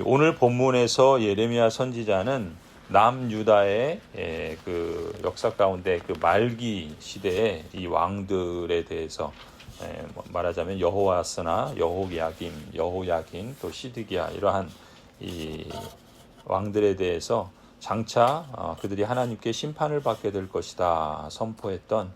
오늘 본문에서 예레미야 선지자는 남유다의 그 역사 가운데 그 말기 시대의 이 왕들에 대해서 말하자면 여호아스나 여호야긴 또 시드기야 이러한 이 왕들에 대해서 장차 그들이 하나님께 심판을 받게 될 것이다 선포했던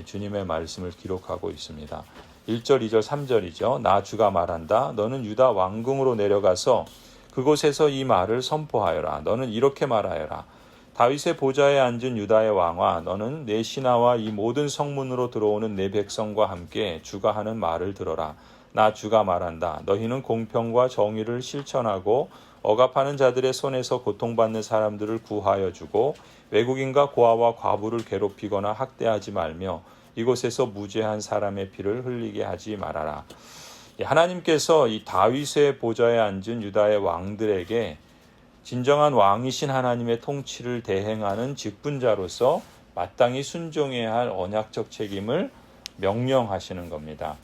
주님의 말씀을 기록하고 있습니다. 1절, 2절, 3절이죠. 나 주가 말한다. 너는 유다 왕궁으로 내려가서 그곳에서 이 말을 선포하여라. 너는 이렇게 말하여라. 다윗의 보좌에 앉은 유다의 왕아, 너는 내 신하와 이 모든 성문으로 들어오는 내 백성과 함께 주가 하는 말을 들어라. 나 주가 말한다. 너희는 공평과 정의를 실천하고 억압하는 자들의 손에서 고통받는 사람들을 구하여 주고 외국인과 고아와 과부를 괴롭히거나 학대하지 말며 이곳에서 무죄한 사람의 피를 흘리게 하지 말아라. 하나님께서 이 다윗의 보좌에 앉은 유다의 왕들에게 진정한 왕이신 하나님의 통치를 대행하는 직분자로서 마땅히 순종해야 할 언약적 책임을 명령하시는 겁니다.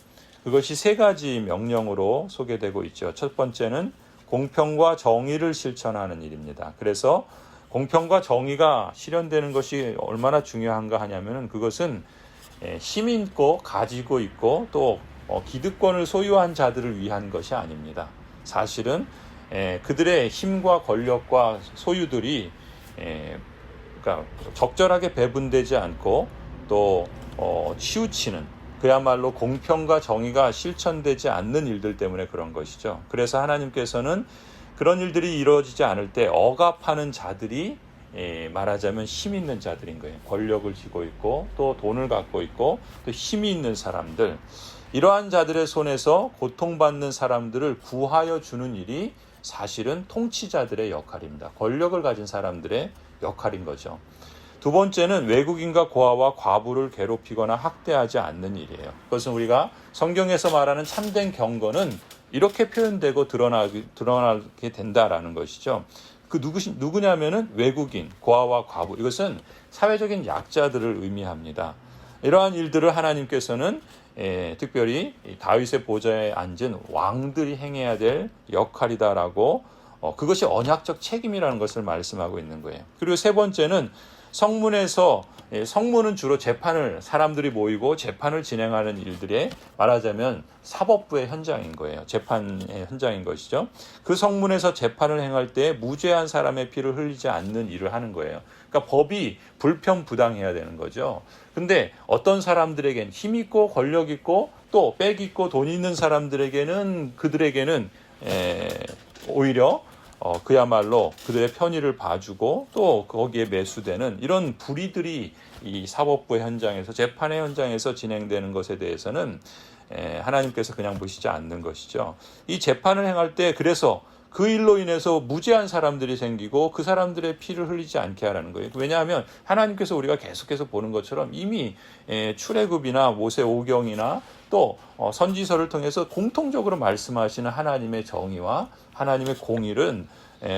그것이 세 가지 명령으로 소개되고 있죠. 첫 번째는 공평과 정의를 실천하는 일입니다. 그래서 공평과 정의가 실현되는 것이 얼마나 중요한가 하냐면 그것은 힘 있고 가지고 있고 또 기득권을 소유한 자들을 위한 것이 아닙니다. 사실은 그들의 힘과 권력과 소유들이 그러니까 적절하게 배분되지 않고 또 치우치는 그야말로 공평과 정의가 실천되지 않는 일들 때문에 그런 것이죠. 그래서 하나님께서는 그런 일들이 이루어지지 않을 때 억압하는 자들이 말하자면 힘 있는 자들인 거예요. 권력을 쥐고 있고 또 돈을 갖고 있고 또 힘이 있는 사람들, 이러한 자들의 손에서 고통받는 사람들을 구하여 주는 일이 사실은 통치자들의 역할입니다. 권력을 가진 사람들의 역할인 거죠. 두 번째는 외국인과 고아와 과부를 괴롭히거나 학대하지 않는 일이에요. 그것은 우리가 성경에서 말하는 참된 경건은 이렇게 표현되고 드러나게 된다라는 것이죠. 그 누구냐면은 외국인, 고아와 과부, 이것은 사회적인 약자들을 의미합니다. 이러한 일들을 하나님께서는 특별히 다윗의 보좌에 앉은 왕들이 행해야 될 역할이다라고 그것이 언약적 책임이라는 것을 말씀하고 있는 거예요. 그리고 세 번째는 성문은 주로 사람들이 모이고 재판을 진행하는 일들의 말하자면 사법부의 현장인 거예요. 재판의 현장인 것이죠. 그 성문에서 재판을 행할 때 무죄한 사람의 피를 흘리지 않는 일을 하는 거예요. 그러니까 법이 불편부당해야 되는 거죠. 근데 어떤 사람들에겐 힘 있고 권력 있고 또 빽 있고 돈 있는 사람들에게는 그들에게는 오히려 그야말로 그들의 편의를 봐주고 또 거기에 매수되는 이런 불의들이 이 사법부 현장에서 재판의 현장에서 진행되는 것에 대해서는 하나님께서 그냥 보시지 않는 것이죠. 이 재판을 행할 때 그래서 그 일로 인해서 무죄한 사람들이 생기고 그 사람들의 피를 흘리지 않게 하라는 거예요. 왜냐하면 하나님께서 우리가 계속해서 보는 것처럼 이미 출애굽이나 모세오경이나 또 선지서를 통해서 공통적으로 말씀하시는 하나님의 정의와 하나님의 공의는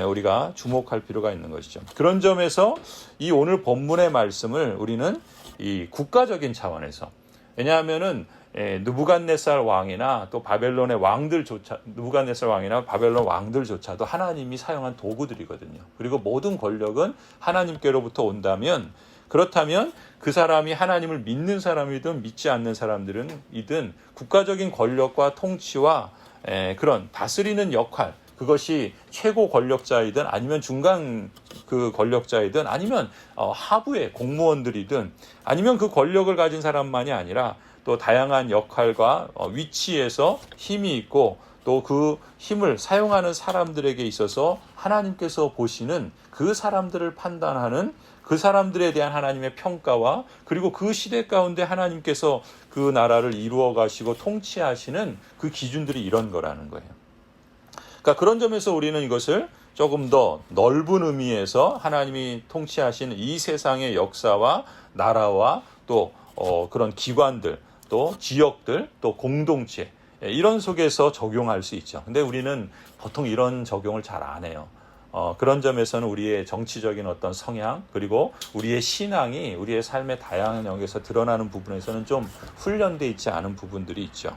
우리가 주목할 필요가 있는 것이죠. 그런 점에서 이 오늘 본문의 말씀을 우리는 이 국가적인 차원에서, 왜냐하면은 느부갓네살 왕이나 또 바벨론의 느부갓네살 왕이나 바벨론 왕들조차도 하나님이 사용한 도구들이거든요. 그리고 모든 권력은 하나님께로부터 온다면, 그렇다면 그 사람이 하나님을 믿는 사람이든 믿지 않는 사람들이든 국가적인 권력과 통치와 그런 다스리는 역할, 그것이 최고 권력자이든 아니면 중간 그 권력자이든 아니면 하부의 공무원들이든 아니면 그 권력을 가진 사람만이 아니라 또 다양한 역할과 위치에서 힘이 있고 또 그 힘을 사용하는 사람들에게 있어서 하나님께서 보시는 그 사람들을 판단하는 그 사람들에 대한 하나님의 평가와 그리고 그 시대 가운데 하나님께서 그 나라를 이루어 가시고 통치하시는 그 기준들이 이런 거라는 거예요. 그러니까 그런 점에서 우리는 이것을 조금 더 넓은 의미에서 하나님이 통치하시는 이 세상의 역사와 나라와 또 그런 기관들, 또 지역들, 또 공동체 이런 속에서 적용할 수 있죠. 근데 우리는 보통 이런 적용을 잘 안 해요. 그런 점에서는 우리의 정치적인 어떤 성향 그리고 우리의 신앙이 우리의 삶의 다양한 영역에서 드러나는 부분에서는 좀 훈련되어 있지 않은 부분들이 있죠.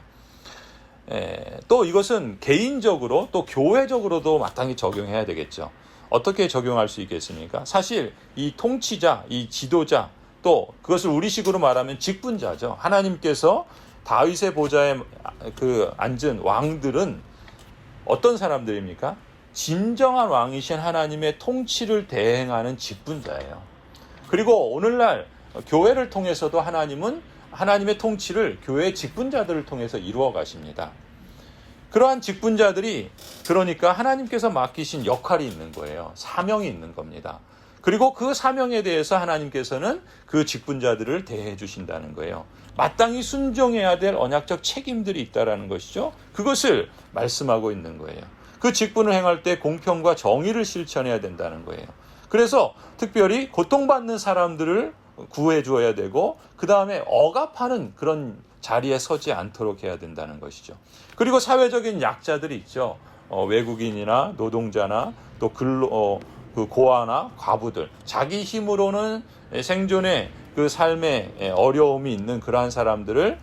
또 이것은 개인적으로 또 교회적으로도 마땅히 적용해야 되겠죠. 어떻게 적용할 수 있겠습니까? 사실 이 통치자, 이 지도자, 또 그것을 우리식으로 말하면 직분자죠. 하나님께서 다윗의 보좌에 앉은 왕들은 어떤 사람들입니까? 진정한 왕이신 하나님의 통치를 대행하는 직분자예요. 그리고 오늘날 교회를 통해서도 하나님은 하나님의 통치를 교회의 직분자들을 통해서 이루어 가십니다. 그러한 직분자들이 그러니까 하나님께서 맡기신 역할이 있는 거예요. 사명이 있는 겁니다. 그리고 그 사명에 대해서 하나님께서는 그 직분자들을 대해 주신다는 거예요. 마땅히 순종해야 될 언약적 책임들이 있다라는 것이죠. 그것을 말씀하고 있는 거예요. 그 직분을 행할 때 공평과 정의를 실천해야 된다는 거예요. 그래서 특별히 고통받는 사람들을 구해 주어야 되고 그 다음에 억압하는 그런 자리에 서지 않도록 해야 된다는 것이죠. 그리고 사회적인 약자들이 있죠. 외국인이나 노동자나 또 그 고아나 과부들, 자기 힘으로는 생존의 그 삶에 어려움이 있는 그러한 사람들을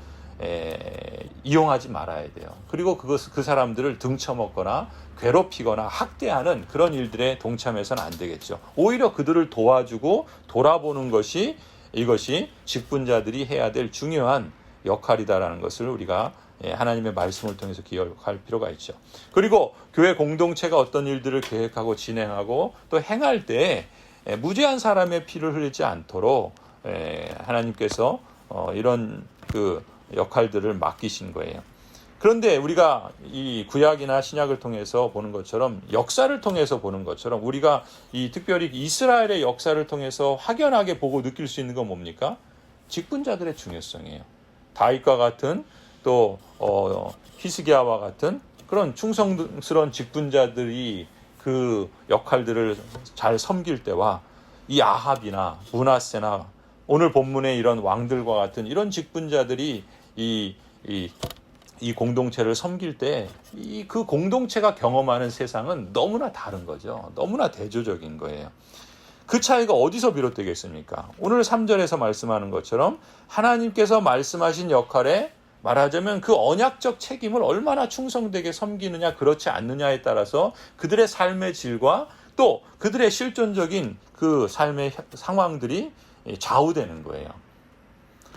이용하지 말아야 돼요. 그리고 그 사람들을 등쳐먹거나 괴롭히거나 학대하는 그런 일들에 동참해서는 안 되겠죠. 오히려 그들을 도와주고 돌아보는 것이 이것이 직분자들이 해야 될 중요한 역할이다라는 것을 우리가 하나님의 말씀을 통해서 기억할 필요가 있죠. 그리고 교회 공동체가 어떤 일들을 계획하고 진행하고 또 행할 때 무죄한 사람의 피를 흘리지 않도록 하나님께서 이런 그 역할들을 맡기신 거예요. 그런데 우리가 이 구약이나 신약을 통해서 보는 것처럼 역사를 통해서 보는 것처럼 우리가 이 특별히 이스라엘의 역사를 통해서 확연하게 보고 느낄 수 있는 건 뭡니까? 직분자들의 중요성이에요. 다윗과 같은 또 히스기야와 같은 그런 충성스러운 직분자들이 그 역할들을 잘 섬길 때와 이 아합이나 므낫세나 오늘 본문의 이런 왕들과 같은 이런 직분자들이 이 공동체를 섬길 때 그 공동체가 경험하는 세상은 너무나 다른 거죠. 너무나 대조적인 거예요. 그 차이가 어디서 비롯되겠습니까? 오늘 3절에서 말씀하는 것처럼 하나님께서 말씀하신 역할에 말하자면 그 언약적 책임을 얼마나 충성되게 섬기느냐 그렇지 않느냐에 따라서 그들의 삶의 질과 또 그들의 실존적인 그 삶의 상황들이 좌우되는 거예요.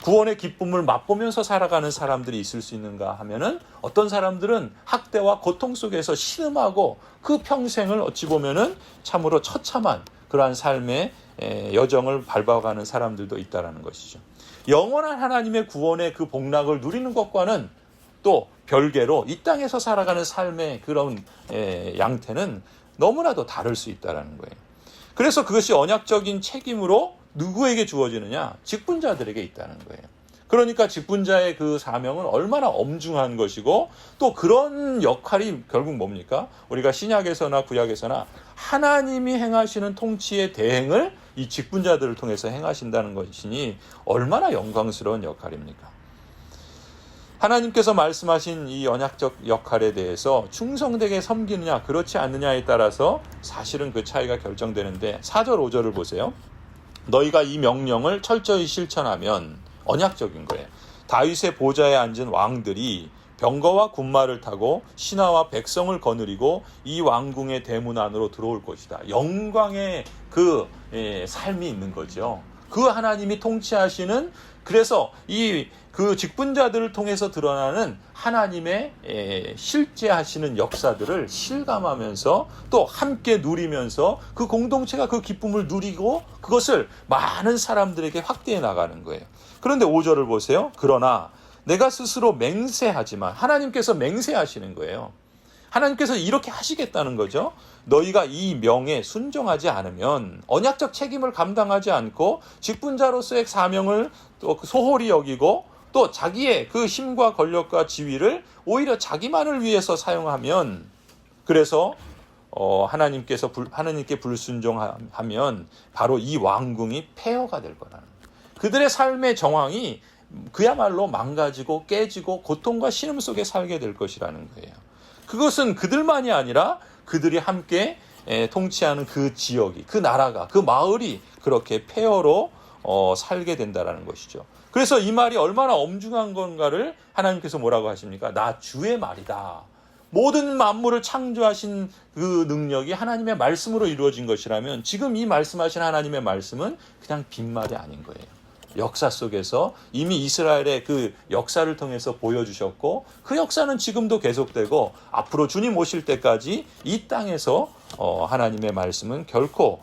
구원의 기쁨을 맛보면서 살아가는 사람들이 있을 수 있는가 하면은 어떤 사람들은 학대와 고통 속에서 신음하고 그 평생을 어찌 보면은 참으로 처참한 그러한 삶의 여정을 밟아가는 사람들도 있다라는 것이죠. 영원한 하나님의 구원의 그 복락을 누리는 것과는 또 별개로 이 땅에서 살아가는 삶의 그런 양태는 너무나도 다를 수 있다라는 거예요. 그래서 그것이 언약적인 책임으로 누구에게 주어지느냐? 직분자들에게 있다는 거예요. 그러니까 직분자의 그 사명은 얼마나 엄중한 것이고 또 그런 역할이 결국 뭡니까? 우리가 신약에서나 구약에서나 하나님이 행하시는 통치의 대행을 이 직분자들을 통해서 행하신다는 것이니 얼마나 영광스러운 역할입니까? 하나님께서 말씀하신 이 언약적 역할에 대해서 충성되게 섬기느냐 그렇지 않느냐에 따라서 사실은 그 차이가 결정되는데 4절 5절을 보세요. 너희가 이 명령을 철저히 실천하면 언약적인 거예요. 다윗의 보좌에 앉은 왕들이 병거와 군마를 타고 신하와 백성을 거느리고 이 왕궁의 대문 안으로 들어올 것이다. 영광의 그 삶이 있는 거죠. 그 하나님이 통치하시는 그래서 그 직분자들을 통해서 드러나는 하나님의 실제하시는 역사들을 실감하면서 또 함께 누리면서 그 공동체가 그 기쁨을 누리고 그것을 많은 사람들에게 확대해 나가는 거예요. 그런데 5절을 보세요. 그러나 내가 스스로 맹세하지만 하나님께서 맹세하시는 거예요. 하나님께서 이렇게 하시겠다는 거죠. 너희가 이 명에 순종하지 않으면 언약적 책임을 감당하지 않고 직분자로서의 사명을 또 소홀히 여기고 또 자기의 그 힘과 권력과 지위를 오히려 자기만을 위해서 사용하면 그래서 하나님께 불순종하면 바로 이 왕궁이 폐허가 될 거라는 거예요. 그들의 삶의 정황이 그야말로 망가지고 깨지고 고통과 신음 속에 살게 될 것이라는 거예요. 그것은 그들만이 아니라 그들이 함께 통치하는 그 지역이, 그 나라가, 그 마을이 그렇게 폐허로 살게 된다라는 것이죠. 그래서 이 말이 얼마나 엄중한 건가를 하나님께서 뭐라고 하십니까? 나 주의 말이다. 모든 만물을 창조하신 그 능력이 하나님의 말씀으로 이루어진 것이라면 지금 이 말씀하신 하나님의 말씀은 그냥 빈말이 아닌 거예요. 역사 속에서 이미 이스라엘의 그 역사를 통해서 보여주셨고 그 역사는 지금도 계속되고 앞으로 주님 오실 때까지 이 땅에서 하나님의 말씀은 결코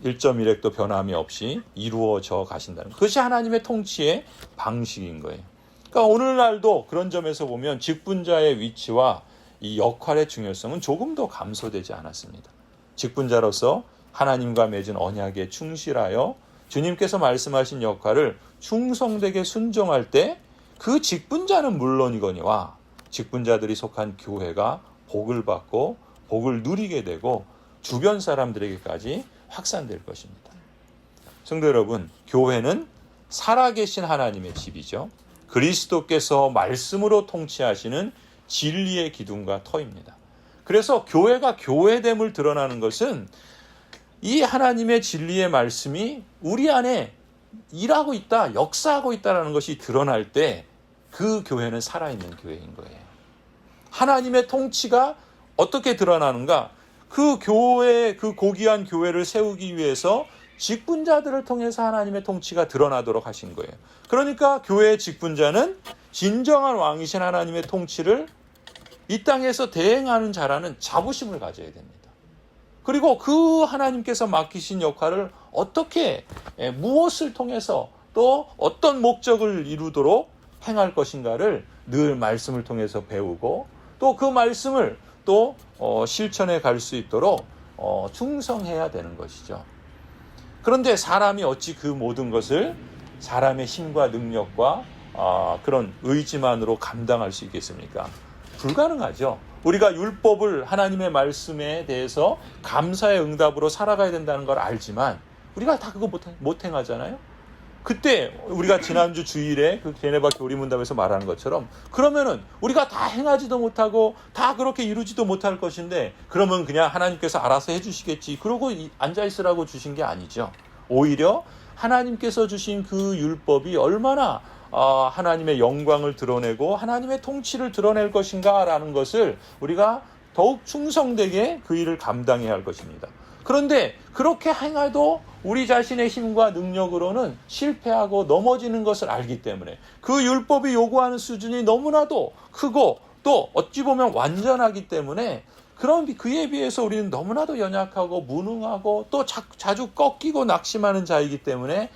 1.1획도 변함이 없이 이루어져 가신다는 그것이 하나님의 통치의 방식인 거예요. 그러니까 오늘날도 그런 점에서 보면 직분자의 위치와 이 역할의 중요성은 조금 더 감소되지 않았습니다. 직분자로서 하나님과 맺은 언약에 충실하여 주님께서 말씀하신 역할을 충성되게 순종할 때 그 직분자는 물론이거니와 직분자들이 속한 교회가 복을 받고 복을 누리게 되고 주변 사람들에게까지 확산될 것입니다. 성도 여러분, 교회는 살아계신 하나님의 집이죠. 그리스도께서 말씀으로 통치하시는 진리의 기둥과 터입니다. 그래서 교회가 교회됨을 드러나는 것은 이 하나님의 진리의 말씀이 우리 안에 일하고 있다, 역사하고 있다는 것이 드러날 때 그 교회는 살아있는 교회인 거예요. 하나님의 통치가 어떻게 드러나는가? 그 교회, 그 고귀한 교회를 세우기 위해서 직분자들을 통해서 하나님의 통치가 드러나도록 하신 거예요. 그러니까 교회의 직분자는 진정한 왕이신 하나님의 통치를 이 땅에서 대행하는 자라는 자부심을 가져야 됩니다. 그리고 그 하나님께서 맡기신 역할을 어떻게, 무엇을 통해서 또 어떤 목적을 이루도록 행할 것인가를 늘 말씀을 통해서 배우고 또 그 말씀을 또 실천해 갈 수 있도록 충성해야 되는 것이죠. 그런데 사람이 어찌 그 모든 것을 사람의 힘과 능력과 그런 의지만으로 감당할 수 있겠습니까? 불가능하죠. 우리가 율법을 하나님의 말씀에 대해서 감사의 응답으로 살아가야 된다는 걸 알지만 우리가 다 그거 못 행하잖아요. 그때 우리가 지난주 주일에 그 게네바 교리문답에서 말하는 것처럼 그러면은 우리가 다 행하지도 못하고 다 그렇게 이루지도 못할 것인데 그러면 그냥 하나님께서 알아서 해주시겠지 그러고 앉아있으라고 주신 게 아니죠. 오히려 하나님께서 주신 그 율법이 얼마나 하나님의 영광을 드러내고 하나님의 통치를 드러낼 것인가라는 것을 우리가 더욱 충성되게 그 일을 감당해야 할 것입니다. 그런데 그렇게 행해도 우리 자신의 힘과 능력으로는 실패하고 넘어지는 것을 알기 때문에 그 율법이 요구하는 수준이 너무나도 크고 또 어찌 보면 완전하기 때문에 그런 그에 비해서 우리는 너무나도 연약하고 무능하고 또 자주 꺾이고 낙심하는 자이기 때문에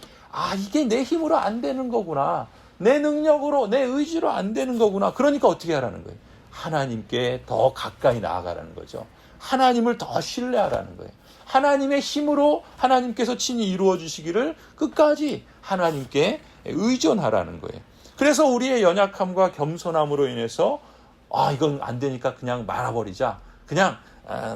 이게 내 힘으로 안 되는 거구나. 내 능력으로 내 의지로 안 되는 거구나. 그러니까 어떻게 하라는 거예요? 하나님께 더 가까이 나아가라는 거죠. 하나님을 더 신뢰하라는 거예요. 하나님의 힘으로 하나님께서 친히 이루어 주시기를 끝까지 하나님께 의존하라는 거예요. 그래서 우리의 연약함과 겸손함으로 인해서 이건 안 되니까 그냥 말아버리자. 그냥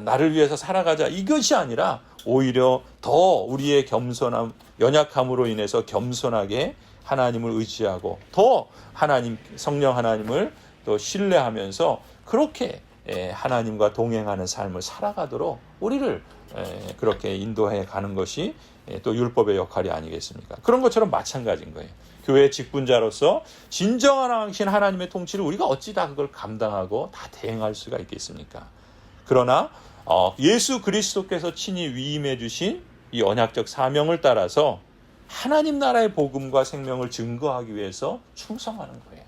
나를 위해서 살아가자. 이것이 아니라 오히려 더 우리의 겸손함, 연약함으로 인해서 겸손하게 하나님을 의지하고 더 하나님, 성령 하나님을 또 신뢰하면서 그렇게 하나님과 동행하는 삶을 살아가도록 우리를 그렇게 인도해 가는 것이 또 율법의 역할이 아니겠습니까? 그런 것처럼 마찬가지인 거예요. 교회의 직분자로서 진정한 왕이신 하나님의 통치를 우리가 어찌 다 그걸 감당하고 다 대행할 수가 있겠습니까? 그러나 예수 그리스도께서 친히 위임해 주신 이 언약적 사명을 따라서 하나님 나라의 복음과 생명을 증거하기 위해서 충성하는 거예요.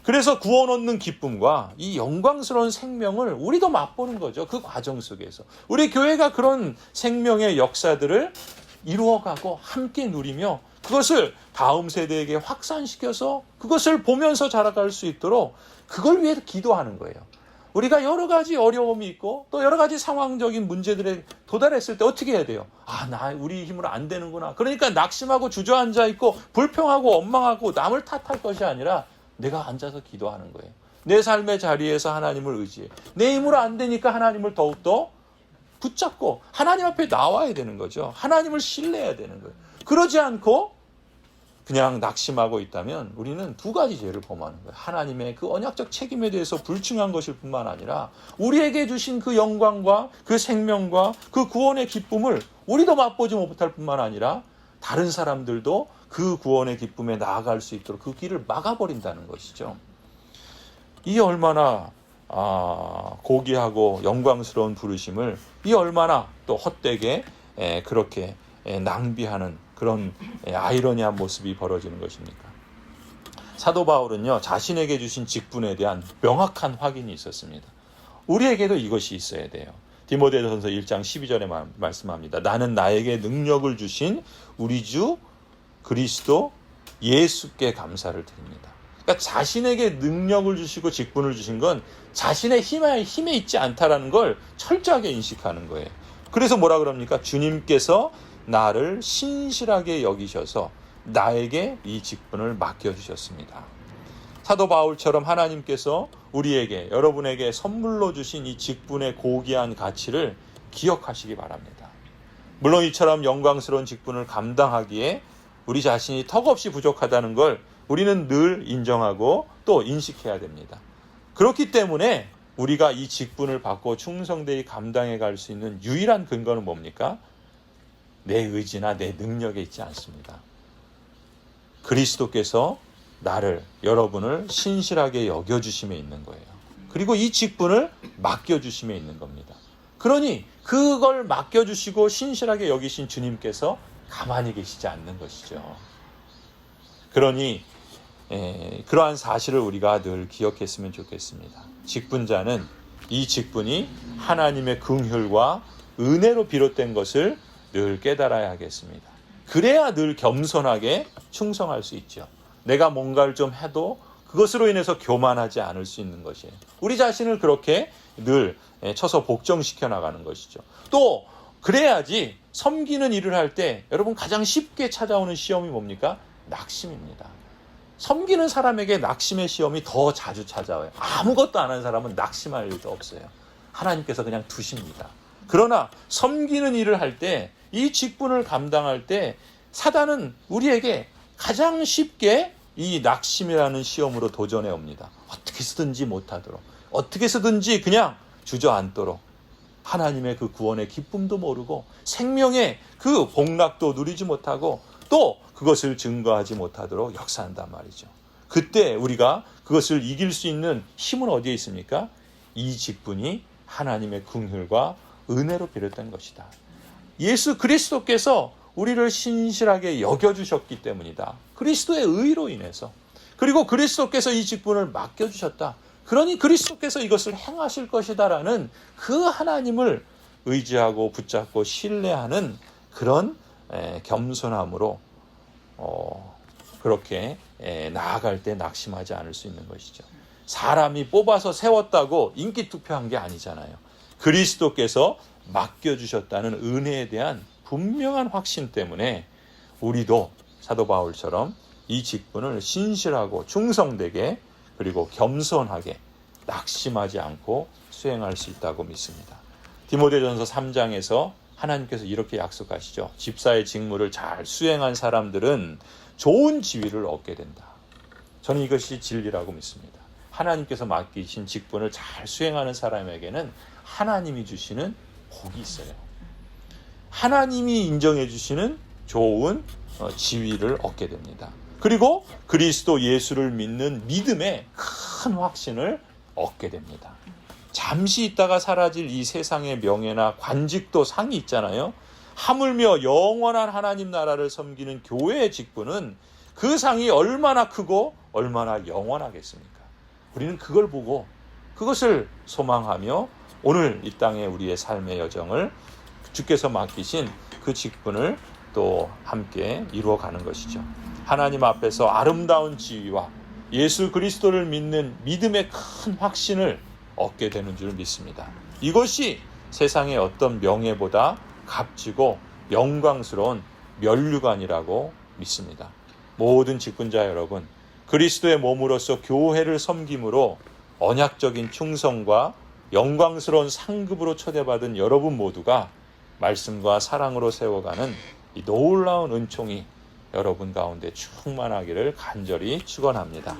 그래서 구원 얻는 기쁨과 이 영광스러운 생명을 우리도 맛보는 거죠. 그 과정 속에서. 우리 교회가 그런 생명의 역사들을 이루어가고 함께 누리며 그것을 다음 세대에게 확산시켜서 그것을 보면서 자라갈 수 있도록 그걸 위해 기도하는 거예요. 우리가 여러 가지 어려움이 있고 또 여러 가지 상황적인 문제들에 도달했을 때 어떻게 해야 돼요? 우리 힘으로 안 되는구나. 그러니까 낙심하고 주저앉아 있고 불평하고 원망하고 남을 탓할 것이 아니라 내가 앉아서 기도하는 거예요. 내 삶의 자리에서 하나님을 의지해. 내 힘으로 안 되니까 하나님을 더욱더 붙잡고 하나님 앞에 나와야 되는 거죠. 하나님을 신뢰해야 되는 거예요. 그러지 않고 그냥 낙심하고 있다면 우리는 두 가지 죄를 범하는 거예요. 하나님의 그 언약적 책임에 대해서 불충한 것일 뿐만 아니라 우리에게 주신 그 영광과 그 생명과 그 구원의 기쁨을 우리도 맛보지 못할 뿐만 아니라 다른 사람들도 그 구원의 기쁨에 나아갈 수 있도록 그 길을 막아버린다는 것이죠. 이 얼마나 고귀하고 영광스러운 부르심을 이 얼마나 또 헛되게 그렇게 낭비하는 그런 아이러니한 모습이 벌어지는 것입니까? 사도 바울은요, 자신에게 주신 직분에 대한 명확한 확인이 있었습니다. 우리에게도 이것이 있어야 돼요. 디모데전서 1장 12절에 말씀합니다. 나는 나에게 능력을 주신 우리 주 그리스도 예수께 감사를 드립니다. 그러니까 자신에게 능력을 주시고 직분을 주신 건 자신의 힘에 있지 않다라는 걸 철저하게 인식하는 거예요. 그래서 뭐라 그럽니까? 주님께서 나를 신실하게 여기셔서 나에게 이 직분을 맡겨주셨습니다. 사도 바울처럼 하나님께서 우리에게, 여러분에게 선물로 주신 이 직분의 고귀한 가치를 기억하시기 바랍니다. 물론 이처럼 영광스러운 직분을 감당하기에 우리 자신이 턱없이 부족하다는 걸 우리는 늘 인정하고 또 인식해야 됩니다. 그렇기 때문에 우리가 이 직분을 받고 충성되이 감당해 갈 수 있는 유일한 근거는 뭡니까? 내 의지나 내 능력에 있지 않습니다. 그리스도께서 나를, 여러분을 신실하게 여겨주심에 있는 거예요. 그리고 이 직분을 맡겨주심에 있는 겁니다. 그러니 그걸 맡겨주시고 신실하게 여기신 주님께서 가만히 계시지 않는 것이죠. 그러니 그러한 사실을 우리가 늘 기억했으면 좋겠습니다. 직분자는 이 직분이 하나님의 긍휼과 은혜로 비롯된 것을 늘 깨달아야 하겠습니다. 그래야 늘 겸손하게 충성할 수 있죠. 내가 뭔가를 좀 해도 그것으로 인해서 교만하지 않을 수 있는 것이에요. 우리 자신을 그렇게 늘 쳐서 복정시켜 나가는 것이죠. 또 그래야지 섬기는 일을 할 때 여러분 가장 쉽게 찾아오는 시험이 뭡니까? 낙심입니다. 섬기는 사람에게 낙심의 시험이 더 자주 찾아와요. 아무것도 안 하는 사람은 낙심할 일도 없어요. 하나님께서 그냥 두십니다. 그러나 섬기는 일을 할 때, 이 직분을 감당할 때 사단은 우리에게 가장 쉽게 이 낙심이라는 시험으로 도전해 옵니다. 어떻게 해서든지 못하도록, 어떻게 해서든지 그냥 주저앉도록, 하나님의 그 구원의 기쁨도 모르고 생명의 그 복락도 누리지 못하고 또 그것을 증거하지 못하도록 역사한단 말이죠. 그때 우리가 그것을 이길 수 있는 힘은 어디에 있습니까? 이 직분이 하나님의 긍휼과 은혜로 비롯된 것이다. 예수 그리스도께서 우리를 신실하게 여겨주셨기 때문이다. 그리스도의 의로 인해서. 그리고 그리스도께서 이 직분을 맡겨주셨다. 그러니 그리스도께서 이것을 행하실 것이다라는 그 하나님을 의지하고 붙잡고 신뢰하는 그런 겸손함으로 그렇게 나아갈 때 낙심하지 않을 수 있는 것이죠. 사람이 뽑아서 세웠다고 인기 투표한 게 아니잖아요. 그리스도께서 맡겨주셨다는 은혜에 대한 분명한 확신 때문에 우리도 사도 바울처럼 이 직분을 신실하고 충성되게 그리고 겸손하게 낙심하지 않고 수행할 수 있다고 믿습니다. 디모데전서 3장에서 하나님께서 이렇게 약속하시죠. 집사의 직무를 잘 수행한 사람들은 좋은 지위를 얻게 된다. 저는 이것이 진리라고 믿습니다. 하나님께서 맡기신 직분을 잘 수행하는 사람에게는 하나님이 주시는 복이 있어요. 하나님이 인정해 주시는 좋은 지위를 얻게 됩니다. 그리고 그리스도 예수를 믿는 믿음의 큰 확신을 얻게 됩니다. 잠시 있다가 사라질 이 세상의 명예나 관직도 상이 있잖아요. 하물며 영원한 하나님 나라를 섬기는 교회의 직분은 그 상이 얼마나 크고 얼마나 영원하겠습니까? 우리는 그걸 보고 그것을 소망하며 오늘 이 땅에 우리의 삶의 여정을 주께서 맡기신 그 직분을 또 함께 이루어가는 것이죠. 하나님 앞에서 아름다운 지위와 예수 그리스도를 믿는 믿음의 큰 확신을 얻게 되는 줄 믿습니다. 이것이 세상의 어떤 명예보다 값지고 영광스러운 면류관이라고 믿습니다. 모든 직분자 여러분, 그리스도의 몸으로서 교회를 섬김으로 언약적인 충성과 영광스러운 상급으로 초대받은 여러분 모두가 말씀과 사랑으로 세워가는 이 놀라운 은총이 여러분 가운데 충만하기를 간절히 축원합니다.